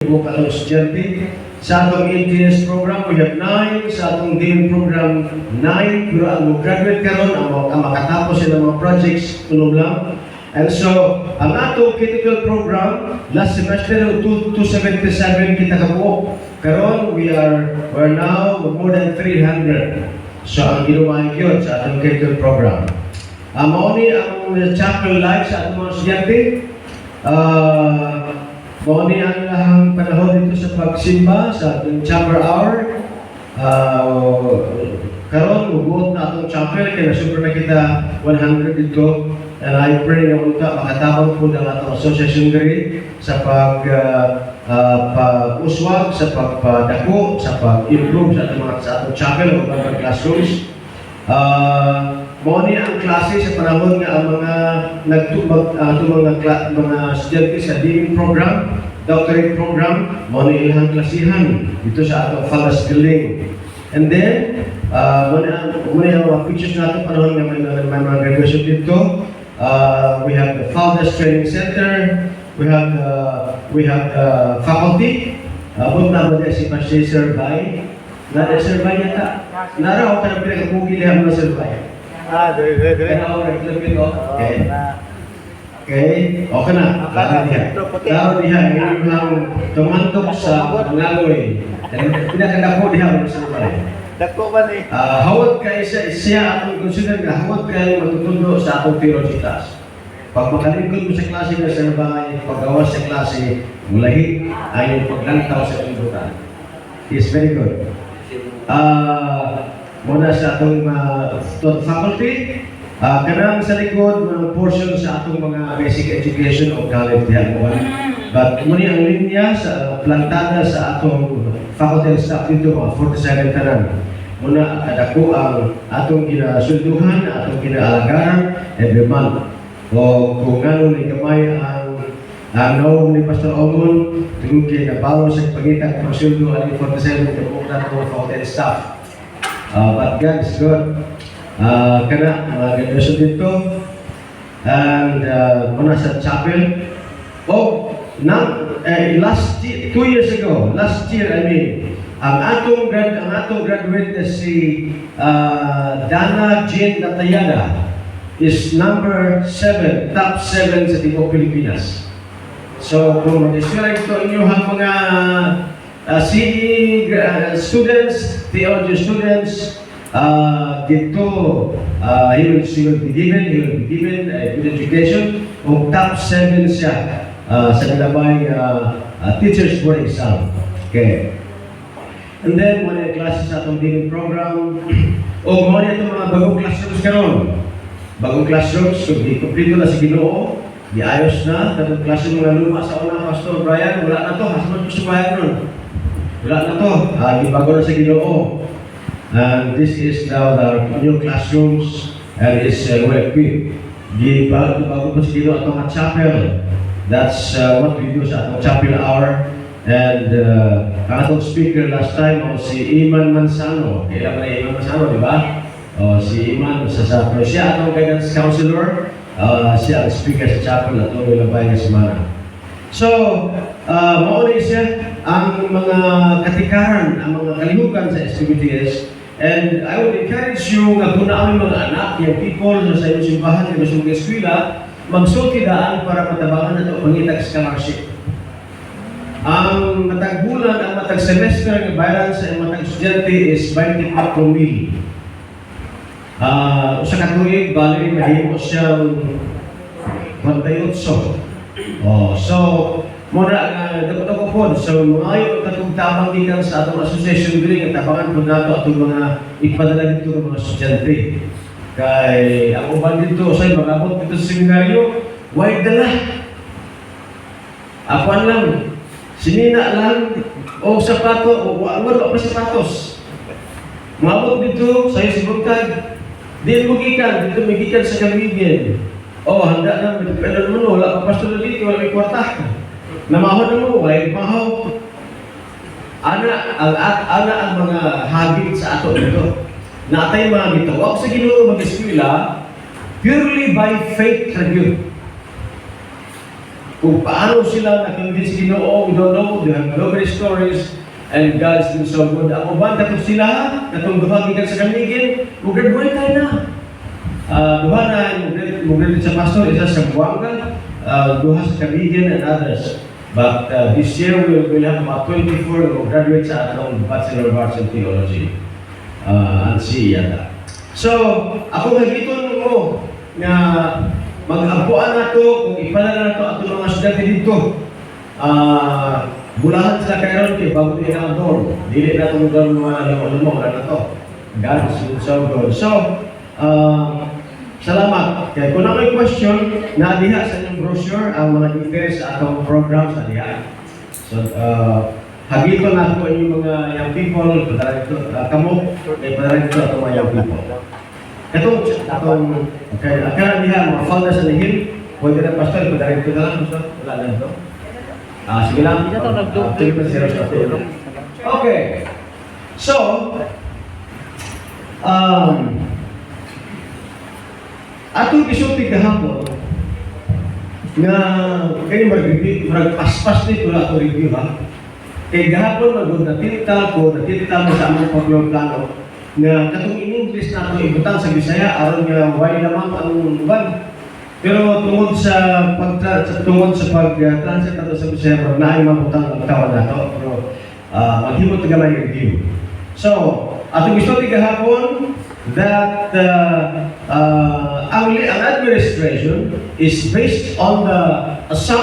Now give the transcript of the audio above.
buka ang estudyante. Sa atong ATS program, we have 9. Sa atong DIN program, 9. Pero ang graduate karon ang makatapos sila mga projects, tulong lang. And so, ang atong critical program, last semester, 277 kita kabuok. Karon, we're now more than 300. So, ang ginawa yun sa atong critical program. Mauni ang chapel life sa atong mga estudyante. Mauni ang lahang panahon dito sa pagsimba sa ating chapel hour. Karon, mubuot na atong chapel, kaya super na kita 100 dito. And I pray na unta makatabang po ng atong association diri sa pag-uswag, sa pagpadako, sa pag-improve sa atong chapel o mga classrooms. Mauni ang klase sa panahon nga ang mga mga estudyante sa DIN program, doctorate program, mauni ilang klasihan dito sa atong Falas building. And then, mauni ang mga features natin panahon nga may mga graduation dito. We have the Fathers Training Center. We have faculty. Abot na ba si Pastor Survey? Nara survey yata. Nara ako na pinakapugi lihat mo survey. Kaya ako nag-lapit ko. Okay, okay na. Laro diha. Ngayon lang tumantok sa Mangagoy. Pinakadako diha mo survey. Dako ba ni? Hawag kayo siya atong consider nga hawag kayo matutundo sa atong theologitas. Pag makalingkod mo sa klase ng survey, paggawas sa klase, mulahi ay paglantaw sa tundutan. It's very good. Muna sa atong faculty, kanang sa likod, mga portion sa atong mga basic education o college diyan. But muna ang linya sa plantada sa atong faculty and staff dito, mga 47 tanan. Muna kadako ang atong ginasulduhan, atong ginaalagaan every month. O kung ano ni kamay ang naong ni Pastor Ogon, tungkol kay nabalo sa pagitag ng suldo ang 47 kabuk na itong faculty and staff. But God is good. Kana, mga graduation dito. And muna sa chapel. Last year, 2 years ago, ang atong graduate na si Dana Jean Natayada is number 7, top 7 sa Timog Pilipinas. So, kung mag-iswira ito inyong mga CE students, theology students, dito, she will be given a good education. Kung top 7 siya sa nalabay teachers board exam. Okay. And then, muna yung classes sa atong DIN program. Muna itong mga bagong classrooms karon. Bagong classrooms, so di kumplito na si Ginoo, di ayos na, katong classroom mga luma sa una, Pastor Brian, wala na to, hasaman ko sa bayan nun. Wala na to, di bago na si Ginoo. And this is now the new classrooms, and it's well-equipped. Di bago pa si Ginoo atong chapel. That's what we do sa atong chapel hour. And ang atong speaker last time, si Iman Manzano. Kailan ba na Iman Manzano, di ba? Si Iman, siya atong guidance counselor. Siya ang speaker sa chapel at tuloy labay ng semana. So, mauli siya ang mga katikaran, ang mga kalihukan sa SPBTS. And I would encourage you nga kung na mga anak, yung people sa iyong simbahan, yung masong eskwela, magsulti daan para matabangan na ito pangitag scholarship. Ang matag bulan, ang matag semester ng bayaran sa matag estudyante is 24,000. Sa katuig, bali, mahimo siyang 48. So, muna, dapat po, so mga katong tabang din sa atong association building, at tabangan po nato atong mga ipadala dito ng mga estudyante. Kay ang uban dito, say mag-abot dito sa seminaryo, why dala? Apan lang, sinina lang, o sapato, o wala pa sapatos. Mabot dito, sa'yo si Bugtag, di mo gikan, dito may gikan sa Caribbean. Handa na, pero mo, wala pa pastor dito, wala may kwarta. Namahon na mo, wala yung mahaw. Ana ang mga habit sa ato dito. Natay mga gitawag sa Ginoo mag-eskwela purely by faith review. kung paano sila na-convince Ginoo, we don't know, they have no great stories, and God's been so good. Ang uban, katong sila, katong duha gikan sa kamigin, mag-graduate tayo na. Duha na, mag-graduate sa pastor, isa sa Buanga, duha sa kamigin and others. But this year, we'll have about 24 who graduate sa atong Bachelor of Arts in Theology. And see yata. So, ako hagiton mo na mag-abuan na to, kung ipala na to ato mga estudyante dito. Bulahan sila karon kay bago nila ang door. Dili na itong door mga lumong wala na to. God is so good. So, salamat. Kaya kung na may question, naadiha sa inyong brochure ang mga details sa atong program sa diha. So, hagito na po yung mga young people, kamo, padaran ito atong mga young people. Atong, kaya diha, mga founders sa Lihim, pwede na pastor, padaran ito na lang, pastor, wala na ito. Sige lang, okay. So, atong isulti kahapon na kayo mag-paspas dito na ito review ha. Kaya gahapon natinta mo sa among pagplano na katong in English na ito ibutang sa Bisaya aron nga why lamang ang uban. Pero tungod sa pag-translate nato sa Bisaya na ay mabutang ang tawag nato. Pero maghimot na gamay review. So, atong isulti kahapon that ang administration is based on the assumption